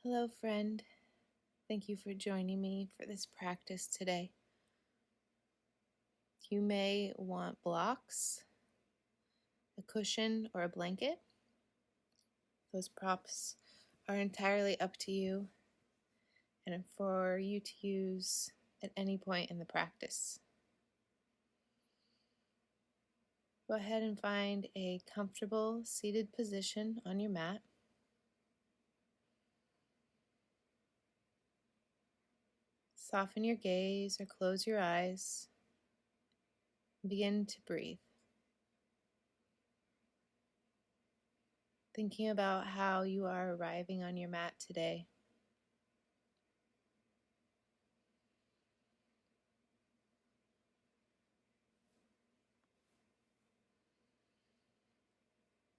Hello, friend. Thank you for joining me for this practice today. You may want blocks, a cushion, or a blanket. Those props are entirely up to you and for you to use at any point in the practice. Go ahead and find a comfortable seated position on your mat. Soften your gaze or close your eyes. Begin to breathe. Thinking about how you are arriving on your mat today.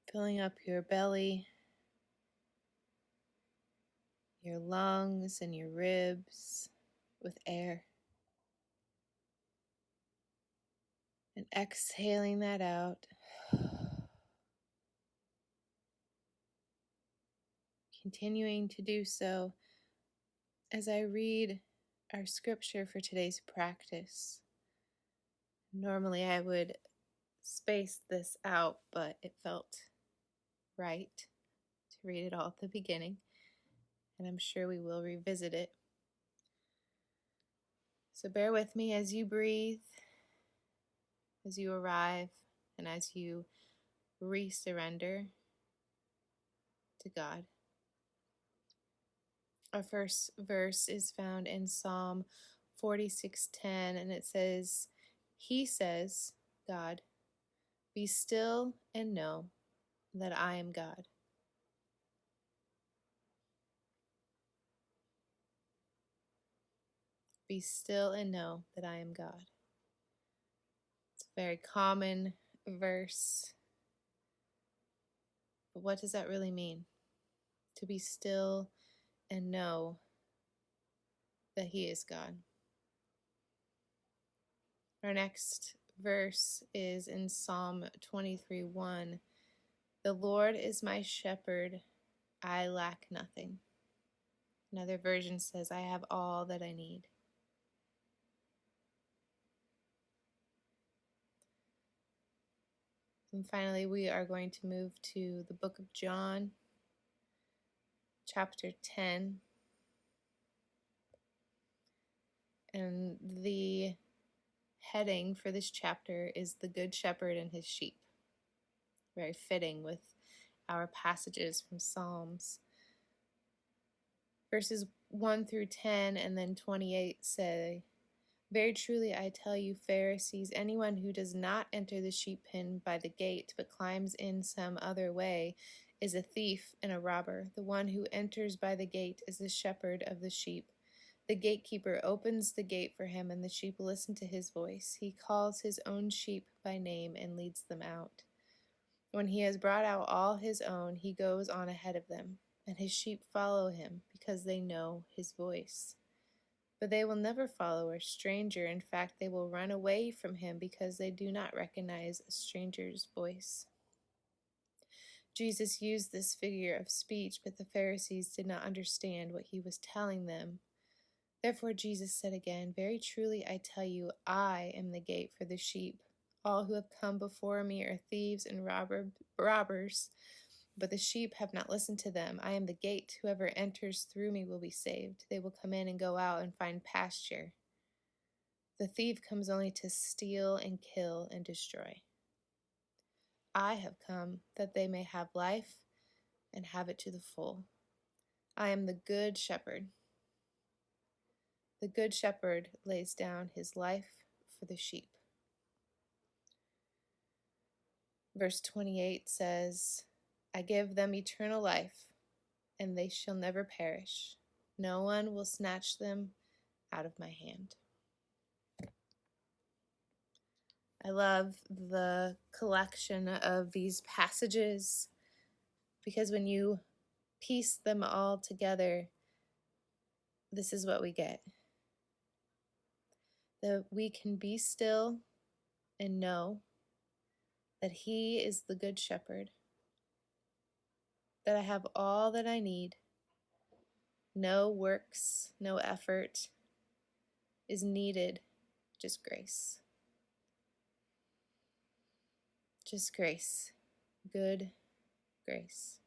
Filling up your belly, your lungs and your ribs with air. And exhaling that out. Continuing to do so as I read our scripture for today's practice. Normally I would space this out, but it felt right to read it all at the beginning, and I'm sure we will revisit it. So bear with me as you breathe, as you arrive, and as you re-surrender to God. Our first verse is found in Psalm 46:10, and it says, He says, God, be still and know that I am God. Be still and know that I am God. It's a very common verse, but what does that really mean? To be still and know that He is God. Our next verse is in Psalm 23:1. The Lord is my shepherd, I lack nothing. Another version says, I have all that I need. And finally, we are going to move to the book of John, chapter 10. And the heading for this chapter is The Good Shepherd and His Sheep. Very fitting with our passages from Psalms. Verses 1 through 10 and then 28 say, Very truly I tell you, Pharisees, anyone who does not enter the sheep pen by the gate, but climbs in some other way, is a thief and a robber. The one who enters by the gate is the shepherd of the sheep. The gatekeeper opens the gate for him, and the sheep listen to his voice. He calls his own sheep by name and leads them out. When he has brought out all his own, he goes on ahead of them, and his sheep follow him because they know his voice. But they will never follow a stranger. In fact, they will run away from him because they do not recognize a stranger's voice. Jesus used this figure of speech, but the Pharisees did not understand what he was telling them. Therefore Jesus said again, Very truly I tell you, I am the gate for the sheep. All who have come before me are thieves and robbers, but the sheep have not listened to them. I am the gate. Whoever enters through me will be saved. They will come in and go out and find pasture. The thief comes only to steal and kill and destroy. I have come that they may have life and have it to the full. I am the good shepherd. The good shepherd lays down his life for the sheep. Verse 28 says, I give them eternal life, and they shall never perish. No one will snatch them out of my hand. I love the collection of these passages because when you piece them all together, this is what we get. That we can be still and know that He is the Good Shepherd, that I have all that I need, No works, no effort is needed, just grace. Just grace. Good grace.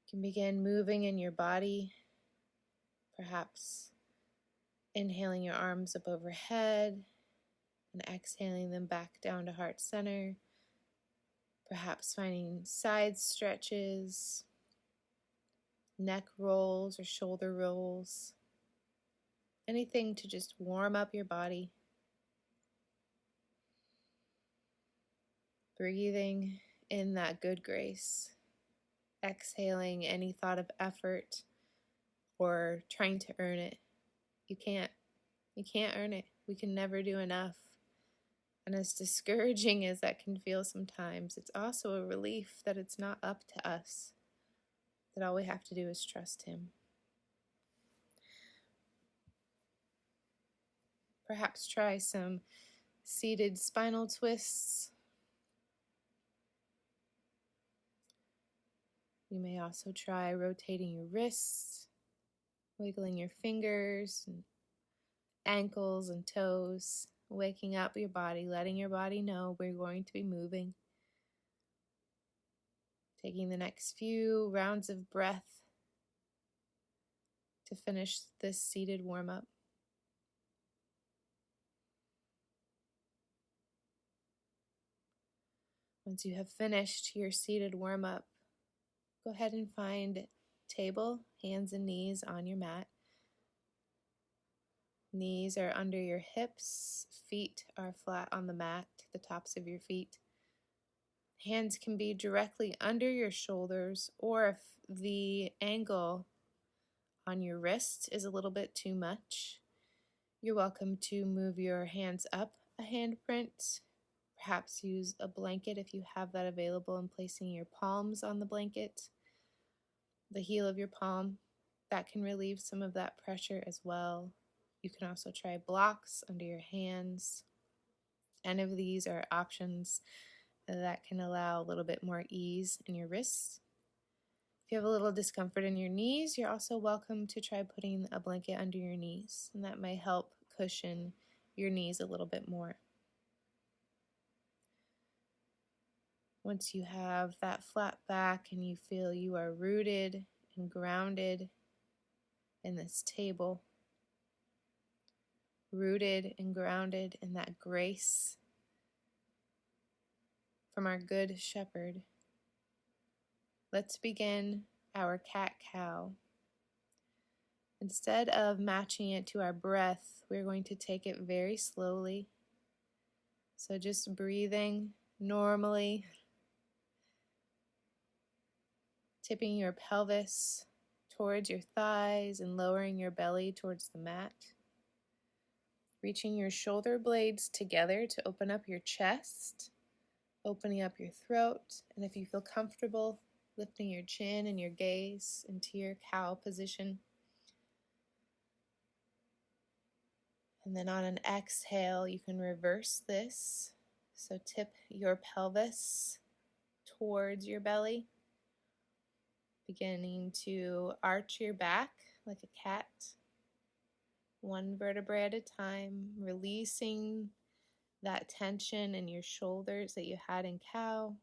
You can begin moving in your body, perhaps inhaling your arms up overhead and exhaling them back down to heart center. Perhaps finding side stretches, neck rolls or shoulder rolls, anything to just warm up your body. Breathing in that good grace, exhaling any thought of effort or trying to earn it. You can't earn it. We can never do enough. And as discouraging as that can feel sometimes, it's also a relief that it's not up to us, that all we have to do is trust Him. Perhaps try some seated spinal twists. You may also try rotating your wrists, wiggling your fingers and ankles and toes, waking up your body, letting your body know we're going to be moving. Taking the next few rounds of breath to finish this seated warm-up. Once you have finished your seated warm-up, go ahead and find table, hands and knees on your mat. Knees are under your hips, feet are flat on the mat, the tops of your feet. Hands can be directly under your shoulders, or if the angle on your wrist is a little bit too much, you're welcome to move your hands up a handprint. Perhaps use a blanket if you have that available, and placing your palms on the blanket, the heel of your palm. That can relieve some of that pressure as well. You can also try blocks under your hands. Any of these are options that can allow a little bit more ease in your wrists. If you have a little discomfort in your knees, you're also welcome to try putting a blanket under your knees, and that may help cushion your knees a little bit more. Once you have that flat back and you feel you are rooted and grounded in this table, rooted and grounded in that grace from our Good Shepherd, let's begin our cat-cow. Instead of matching it to our breath, we're going to take it very slowly. So just breathing normally, tipping your pelvis towards your thighs and lowering your belly towards the mat. Reaching your shoulder blades together to open up your chest, opening up your throat, and if you feel comfortable, lifting your chin and your gaze into your cow position. And then on an exhale, you can reverse this. So tip your pelvis towards your belly, beginning to arch your back like a cat, one vertebrae at a time, releasing that tension in your shoulders that you had in cow,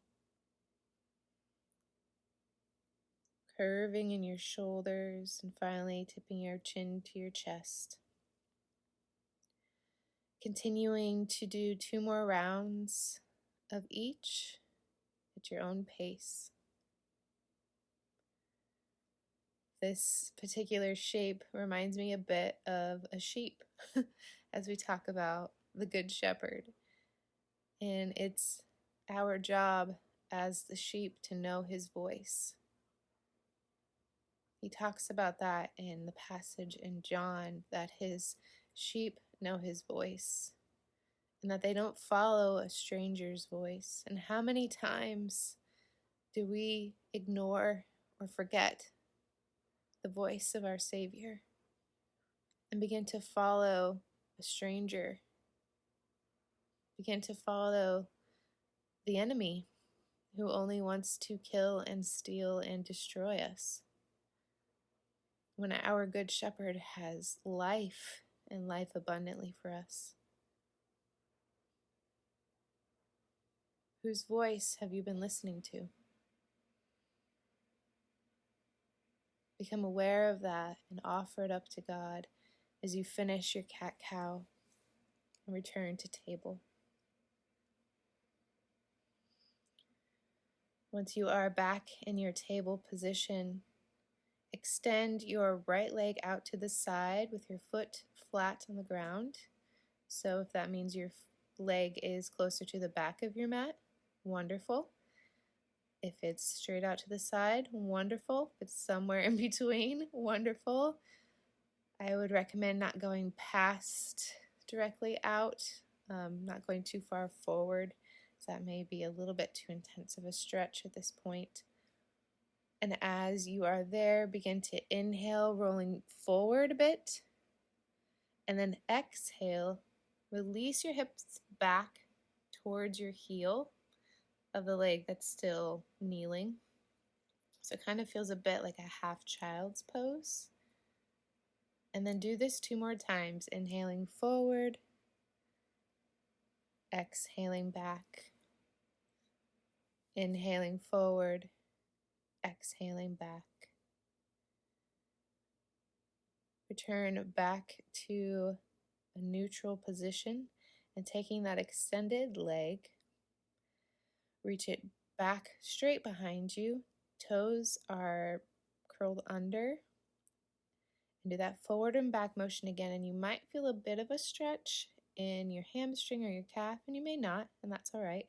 curving in your shoulders, and finally tipping your chin to your chest. Continuing to do 2 more rounds of each at your own pace. This particular shape reminds me a bit of a sheep as we talk about the Good Shepherd. And it's our job as the sheep to know His voice. He talks about that in the passage in John, that His sheep know His voice and that they don't follow a stranger's voice. And how many times do we ignore or forget the voice of our Savior and begin to follow a stranger, begin to follow the enemy who only wants to kill and steal and destroy us? when our Good Shepherd has life and life abundantly for us? Whose voice have you been listening to? Become aware of that and offer it up to God as you finish your cat-cow and return to table. Once you are back in your table position, extend your right leg out to the side with your foot flat on the ground. So if that means your leg is closer to the back of your mat, wonderful. If it's straight out to the side, wonderful. If it's somewhere in between, wonderful. I would recommend not going past directly out, not going too far forward, so that may be a little bit too intense of a stretch at this point. And as you are there, begin to inhale, rolling forward a bit, and then exhale, release your hips back towards your heel of the leg that's still kneeling. So it kind of feels a bit like a half child's pose. And then do this 2 more times, inhaling forward, exhaling back, inhaling forward, exhaling back. Return back to a neutral position and taking that extended leg, reach it back straight behind you. Toes are curled under. And do that forward and back motion again, and you might feel a bit of a stretch in your hamstring or your calf, and you may not, and that's all right.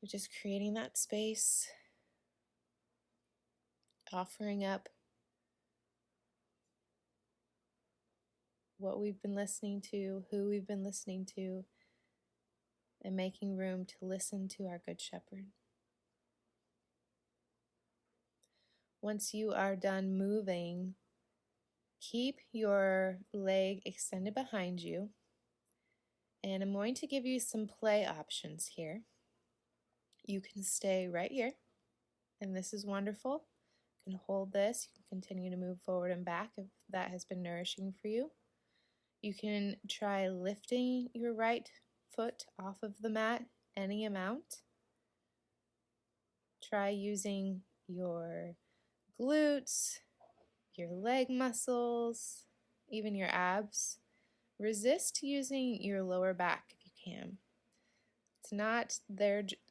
But just creating that space, offering up what we've been listening to, who we've been listening to, and making room to listen to our Good Shepherd. Once you are done moving, keep your leg extended behind you, and I'm going to give you some play options here. You can stay right here, and this is wonderful. You can hold this. You can continue to move forward and back if that has been nourishing for you. You can try lifting your right foot off of the mat any amount. Try using your glutes, your leg muscles, even your abs. Resist using your lower back if you can. It's not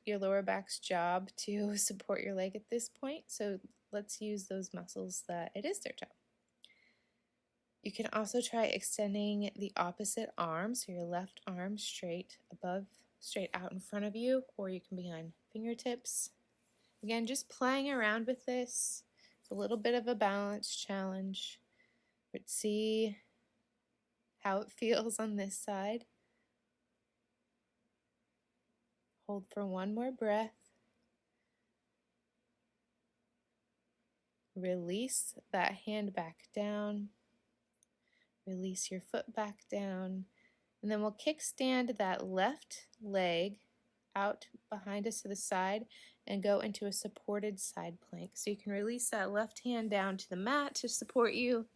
your lower back's job to support your leg at this point, so let's use those muscles that it is their job. You can also try extending the opposite arm, so your left arm straight out in front of you, or you can be on fingertips. Again, just playing around with this. It's a little bit of a balance challenge, but see how it feels on this side. Hold for 1 more breath. Release that hand back down. Release your foot back down. And then we'll kickstand that left leg out behind us to the side and go into a supported side plank. So you can release that left hand down to the mat to support you.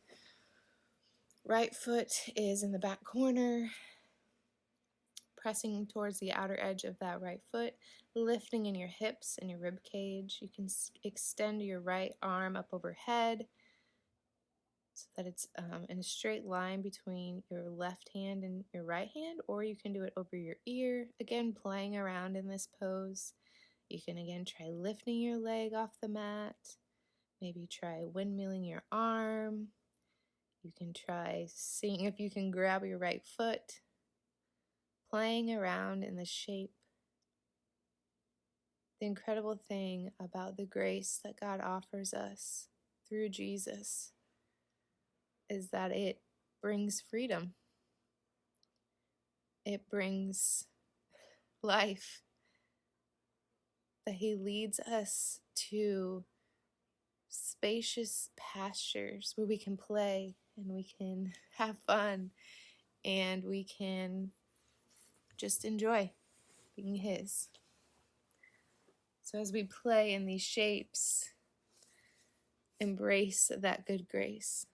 Right foot is in the back corner, pressing towards the outer edge of that right foot, lifting in your hips and your rib cage. You can extend your right arm up overhead so that it's in a straight line between your left hand and your right hand, or you can do it over your ear. Again, playing around in this pose. You can again try lifting your leg off the mat. Maybe try windmilling your arm. You can try seeing if you can grab your right foot. Playing around in the shape. The incredible thing about the grace that God offers us through Jesus is that it brings freedom. It brings life. That He leads us to spacious pastures where we can play and we can have fun and we can just enjoy being His. So as we play in these shapes, Embrace that good grace.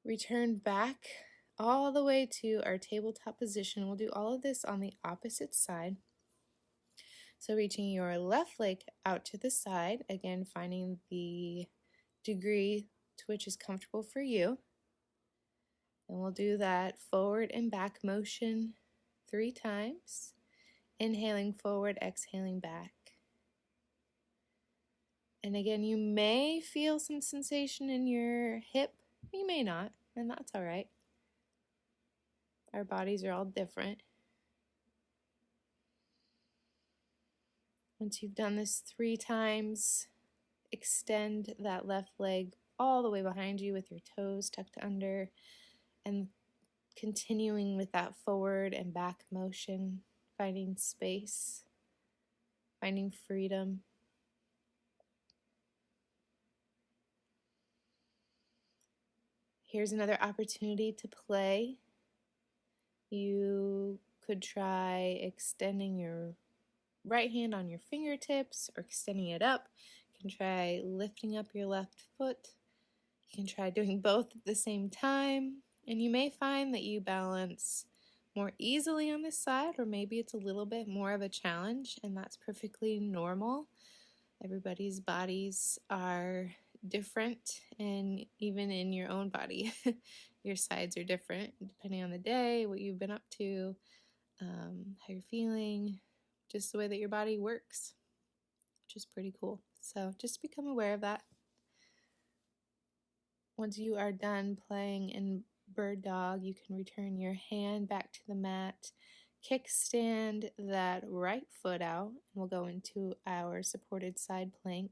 Return back all the way to our tabletop position. We'll do all of this on the opposite side. So reaching your left leg out to the side, again finding the degree to which is comfortable for you. And we'll do that forward and back motion 3 times. Inhaling forward, exhaling back. And again, you may feel some sensation in your hip. You may not, and that's all right. Our bodies are all different. Once you've done this 3 times, extend that left leg all the way behind you with your toes tucked under, and continuing with that forward and back motion, finding space, finding freedom. Here's another opportunity to play. You could try extending your right hand on your fingertips or extending it up. You can try lifting up your left foot. You can try doing both at the same time. And you may find that you balance more easily on this side, or maybe it's a little bit more of a challenge, and that's perfectly normal. Everybody's bodies are different, and even in your own body, your sides are different depending on the day, what you've been up to, how you're feeling, just the way that your body works, which is pretty cool. So just become aware of that. Once you are done playing in bird dog, you can return your hand back to the mat, kickstand that right foot out, and we'll go into our supported side plank.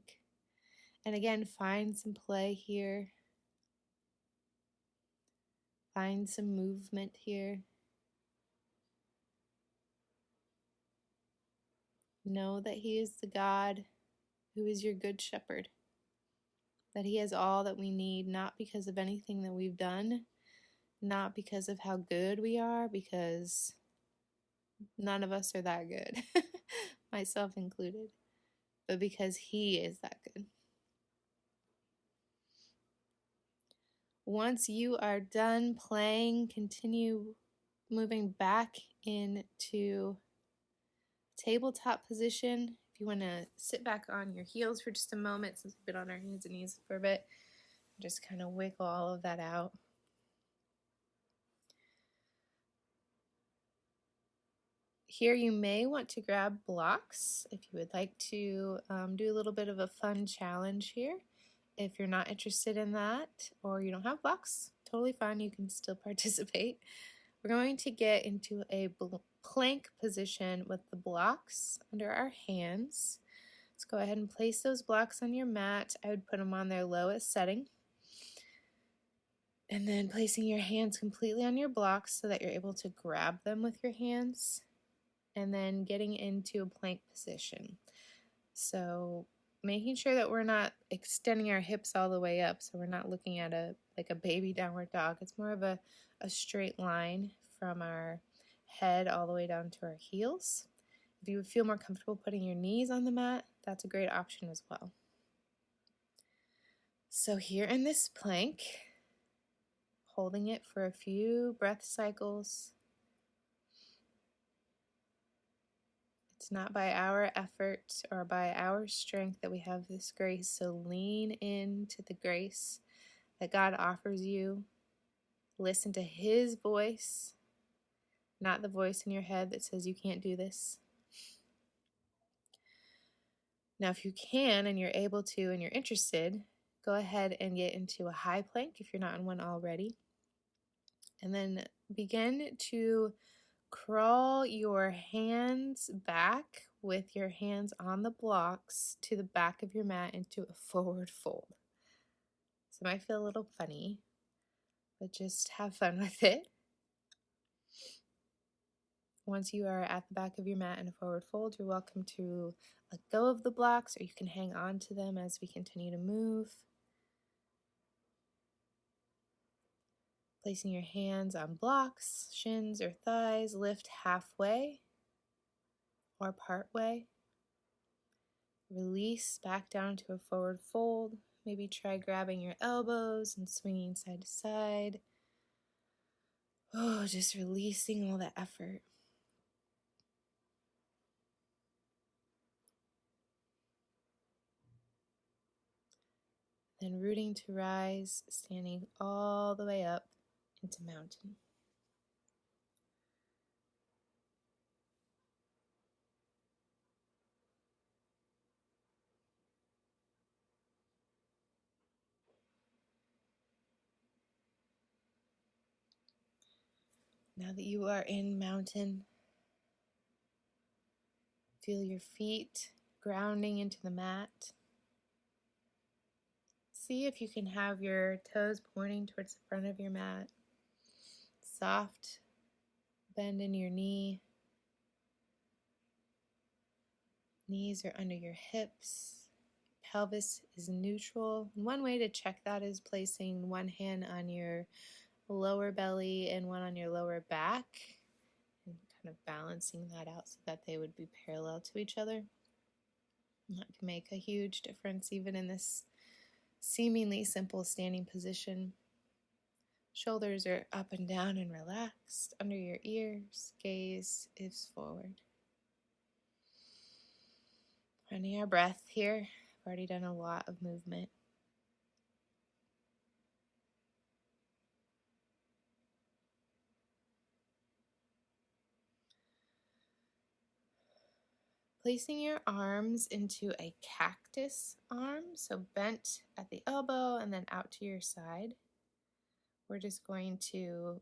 And again, find some play here. Find some movement here. Know that He is the God who is your good shepherd. That He has all that we need, not because of anything that we've done, not because of how good we are, because none of us are that good, myself included, but because He is that good. Once you are done playing, continue moving back into tabletop position. If you want to sit back on your heels for just a moment, since we've been on our hands and knees for a bit, just kind of wiggle all of that out. Here you may want to grab blocks if you would like to do a little bit of a fun challenge here. If you're not interested in that, or you don't have blocks, totally fine, you can still participate. We're going to get into a plank position with the blocks under our hands. Let's go ahead and place those blocks on your mat. I would put them on their lowest setting. And then placing your hands completely on your blocks so that you're able to grab them with your hands. And then getting into a plank position. So making sure that we're not extending our hips all the way up, so we're not looking at like a baby downward dog. It's more of a straight line from our head all the way down to our heels. If you would feel more comfortable putting your knees on the mat, that's a great option as well. So here in this plank, holding it for a few breath cycles. It's not by our effort or by our strength that we have this grace, so lean into the grace that God offers you. Listen to His voice, not the voice in your head that says you can't do this. Now, if you can and you're able to and you're interested, go ahead and get into a high plank if you're not in one already. And then begin to crawl your hands back with your hands on the blocks to the back of your mat into a forward fold. So it might feel a little funny, but just have fun with it. Once you are at the back of your mat in a forward fold, you're welcome to let go of the blocks, or you can hang on to them as we continue to move. Placing your hands on blocks, shins or thighs, lift halfway or part way. Release back down to a forward fold. Maybe try grabbing your elbows and swinging side to side. Oh, just releasing all the effort. Then rooting to rise, standing all the way up into mountain. Now that you are in mountain, feel your feet grounding into the mat. See if you can have your toes pointing towards the front of your mat. Soft bend in your knee. Knees are under your hips. Pelvis is neutral. One way to check that is placing one hand on your lower belly and one on your lower back and kind of balancing that out so that they would be parallel to each other. And that can make a huge difference even in this seemingly simple standing position. Shoulders are up and down and relaxed under your ears. Gaze is forward. Finding our breath here. I've already done a lot of movement. Placing your arms into a cactus arm, so bent at the elbow and then out to your side. We're just going to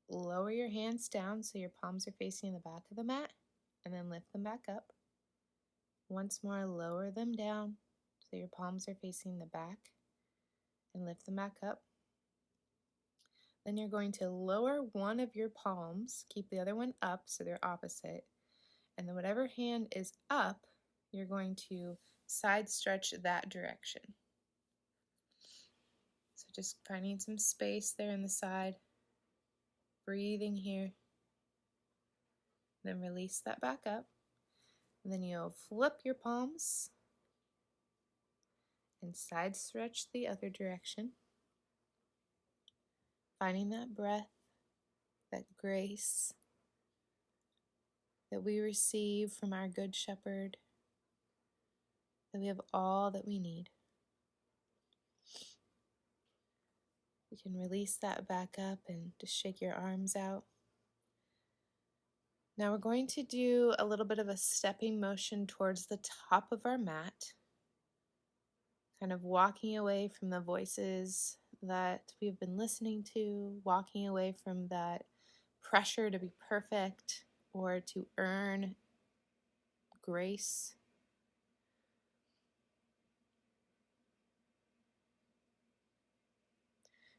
lower your hands down so your palms are facing the back of the mat, and then lift them back up. Once more, lower them down so your palms are facing the back, and lift them back up. Then you're going to lower one of your palms, keep the other one up so they're opposite, and then whatever hand is up, you're going to side stretch that direction. So just finding some space there in the side, breathing here, then release that back up. And then you'll flip your palms and side stretch the other direction. Finding that breath, that grace that we receive from our Good Shepherd, that we have all that we need. You can release that back up and just shake your arms out. Now we're going to do a little bit of a stepping motion towards the top of our mat, kind of walking away from the voices that we've been listening to, walking away from that pressure to be perfect or to earn grace.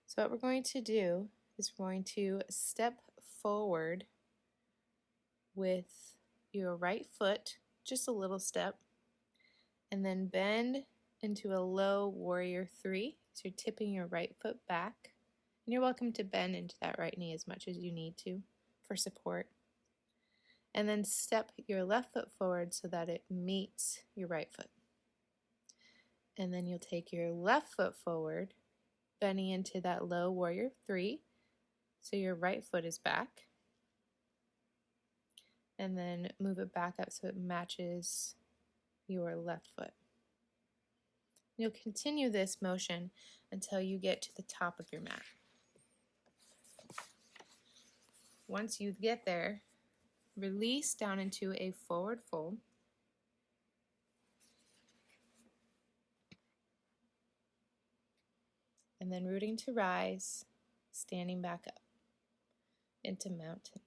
So what we're going to do is we're going to step forward with your right foot, just a little step, and then bend into a low warrior 3. So you're tipping your right foot back. And you're welcome to bend into that right knee as much as you need to for support. And then step your left foot forward so that it meets your right foot. And then you'll take your left foot forward, bending into that low warrior 3. So your right foot is back. And then move it back up so it matches your left foot. You'll continue this motion until you get to the top of your mat. Once you get there, release down into a forward fold. And then rooting to rise, standing back up into mountain.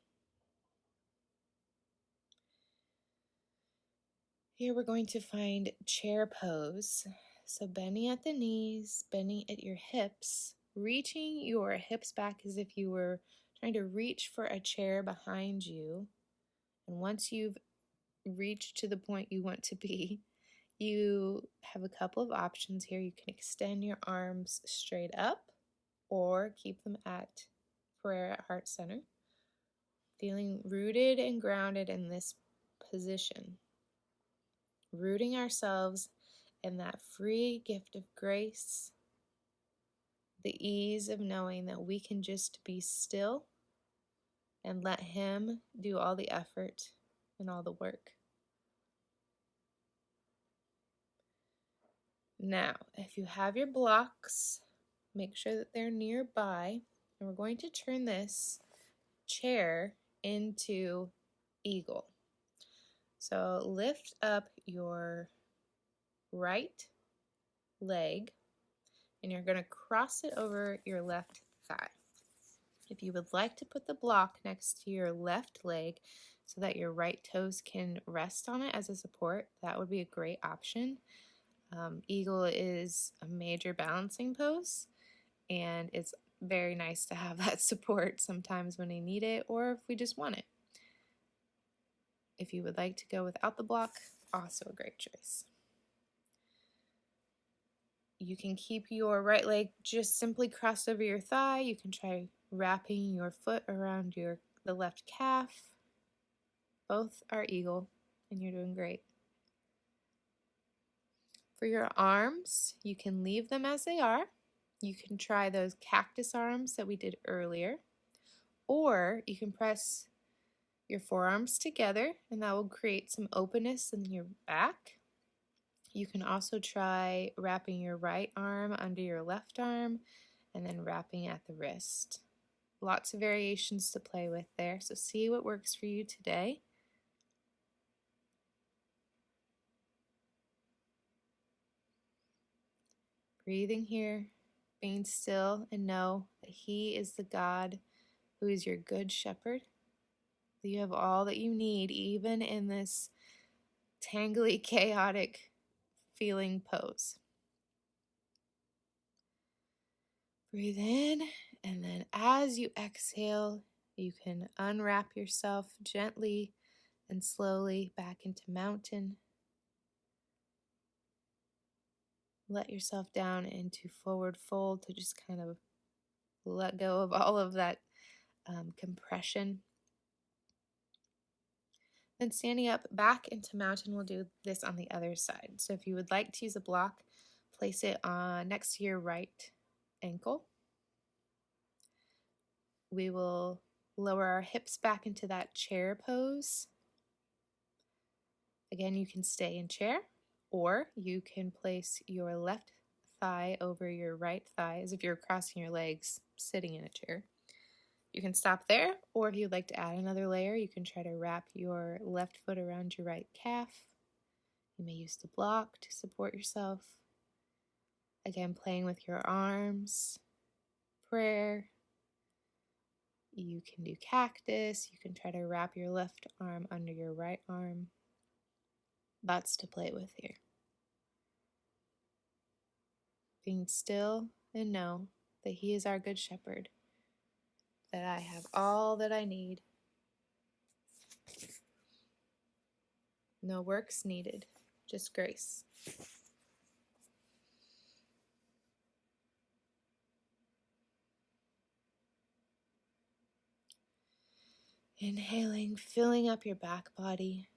Here we're going to find chair pose. So bending at the knees, bending at your hips, reaching your hips back as if you were trying to reach for a chair behind you. And once you've reached to the point you want to be, you have a couple of options here. You can extend your arms straight up or keep them at prayer at heart center, feeling rooted and grounded in this position. rooting ourselves in that free gift of grace, the ease of knowing that we can just be still and let Him do all the effort and all the work. Now, if you have your blocks, make sure that they're nearby, and we're going to turn this chair into eagle. So lift up your right leg, and you're going to cross it over your left thigh. If you would like to put the block next to your left leg so that your right toes can rest on it as a support, that would be a great option. Eagle is a major balancing pose, and it's very nice to have that support sometimes when you need it or if we just want it. If you would like to go without the block, also a great choice. You can keep your right leg just simply crossed over your thigh. You can try wrapping your foot around the left calf. Both are eagle, and you're doing great. For your arms, you can leave them as they are. You can try those cactus arms that we did earlier, or you can press your forearms together, and that will create some openness in your back. You can also try wrapping your right arm under your left arm and then wrapping at the wrist. Lots of variations to play with there, so see what works for you today. Breathing here, being still, and know that He is the God who is your good shepherd. That you have all that you need, even in this tangly, chaotic feeling pose. Breathe in, and then as you exhale, you can unwrap yourself gently and slowly back into mountain. Let yourself down into forward fold to just kind of let go of all of that compression. Then standing up back into mountain, we'll do this on the other side. So if you would like to use a block, place it on next to your right ankle. We will lower our hips back into that chair pose. Again, you can stay in chair, or you can place your left thigh over your right thigh as if you're crossing your legs sitting in a chair. You can stop there, or if you'd like to add another layer, you can try to wrap your left foot around your right calf. You may use the block to support yourself. Again, playing with your arms, prayer. You can do cactus. You can try to wrap your left arm under your right arm. Lots to play with here. Being still and know that He is our good shepherd, that I have all that I need. No works needed, just grace. Inhaling, filling up your back body.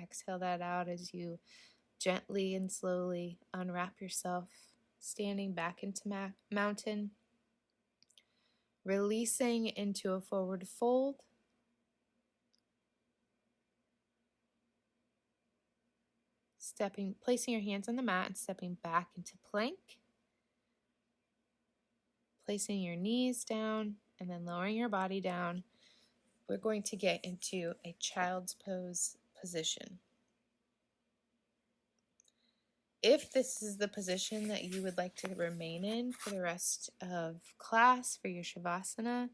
Exhale that out as you gently and slowly unwrap yourself, standing back into mountain, releasing into a forward fold. Placing your hands on the mat and stepping back into plank. Placing your knees down and then lowering your body down. We're going to get into a child's pose position. If this is the position that you would like to remain in for the rest of class for your shavasana,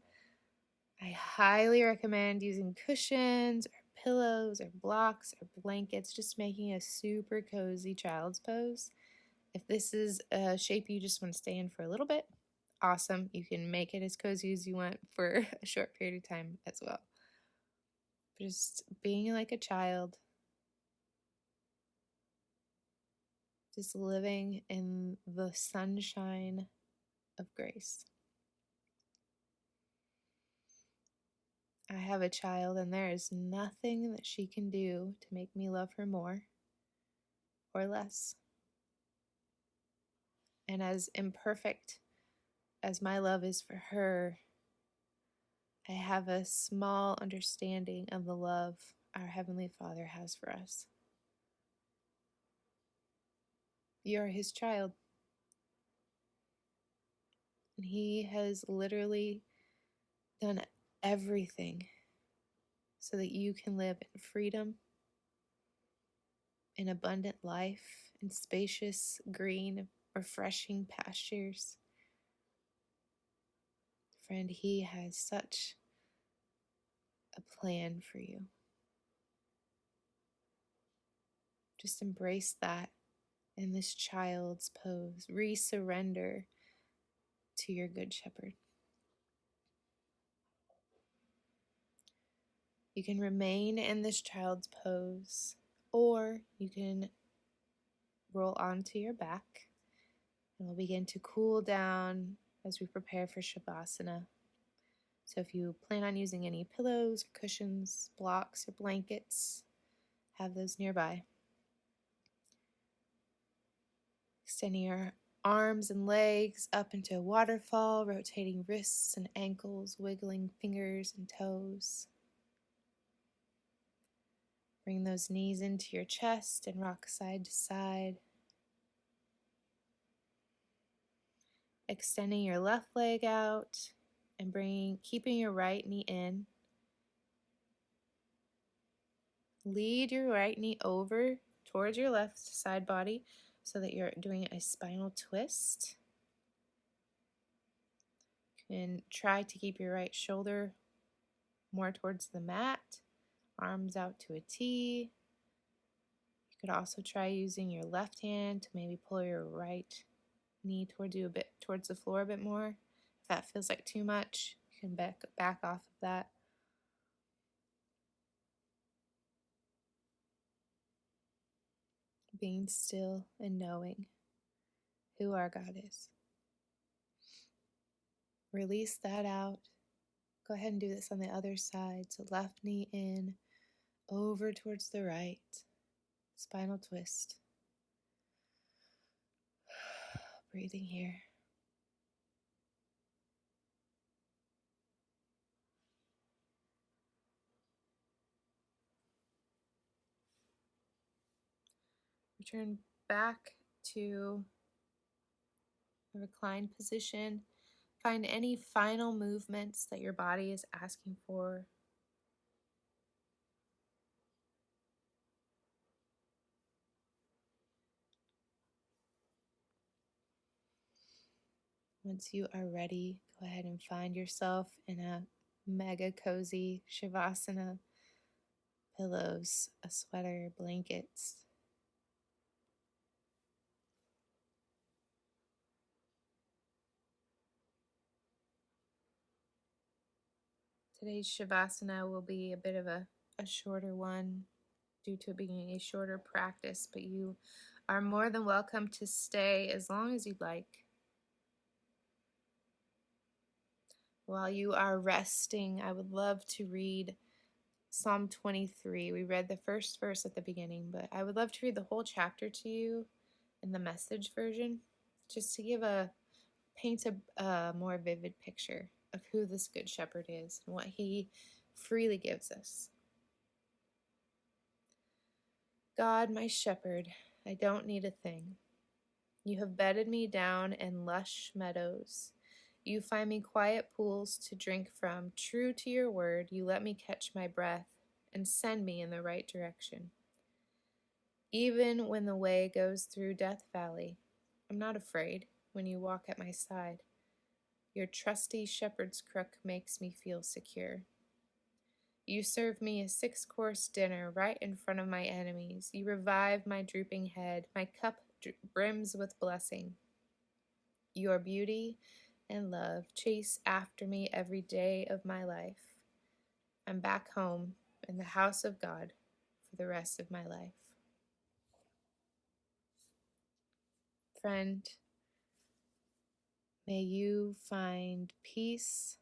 I highly recommend using cushions or pillows or blocks or blankets, just making a super cozy child's pose. If this is a shape you just want to stay in for a little bit, awesome. You can make it as cozy as you want for a short period of time as well. Just being like a child, just living in the sunshine of grace. I have a child, and there is nothing that she can do to make me love her more or less. And as imperfect as my love is for her, I have a small understanding of the love our Heavenly Father has for us. You are His child, and He has literally done everything so that you can live in freedom, in abundant life, in spacious, green, refreshing pastures. Friend, He has such a plan for you. Just embrace that in this child's pose. Resurrender to your Good Shepherd. You can remain in this child's pose, or you can roll onto your back, and we'll begin to cool down as we prepare for Shavasana. So if you plan on using any pillows, or cushions, blocks, or blankets, have those nearby. Extending your arms and legs up into a waterfall, rotating wrists and ankles, wiggling fingers and toes. Bring those knees into your chest and rock side to side. Extending your left leg out and keeping your right knee in. Lead your right knee over towards your left side body so that you're doing a spinal twist. And try to keep your right shoulder more towards the mat, arms out to a T. You could also try using your left hand to maybe pull your right knee towards you a bit, towards the floor a bit more. If that feels like too much, you can back off of that. Being still and knowing who our God is. Release that out. Go ahead and do this on the other side. So left knee in, over towards the right. Spinal twist. Breathing here. Return back to a reclined position. Find any final movements that your body is asking for. Once you are ready, go ahead and find yourself in a mega cozy Shavasana. Pillows, a sweater, blankets. Today's Shavasana will be a bit of a shorter one due to it being a shorter practice, but you are more than welcome to stay as long as you'd like. While you are resting, I would love to read Psalm 23. We read the first verse at the beginning, but I would love to read the whole chapter to you in the Message version, just to paint a more vivid picture of who this Good Shepherd is and what he freely gives us. God, my shepherd, I don't need a thing. You have bedded me down in lush meadows. You find me quiet pools to drink from. True to your word, you let me catch my breath and send me in the right direction. Even when the way goes through Death Valley, I'm not afraid when you walk at my side. Your trusty shepherd's crook makes me feel secure. You serve me a 6-course dinner right in front of my enemies. You revive my drooping head. My cup brims with blessing. Your beauty and love chase after me every day of my life. I'm back home in the house of God for the rest of my life. Friend, may you find peace,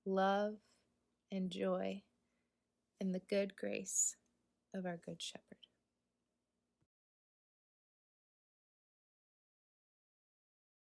love, and joy in the good grace of our Good Shepherd.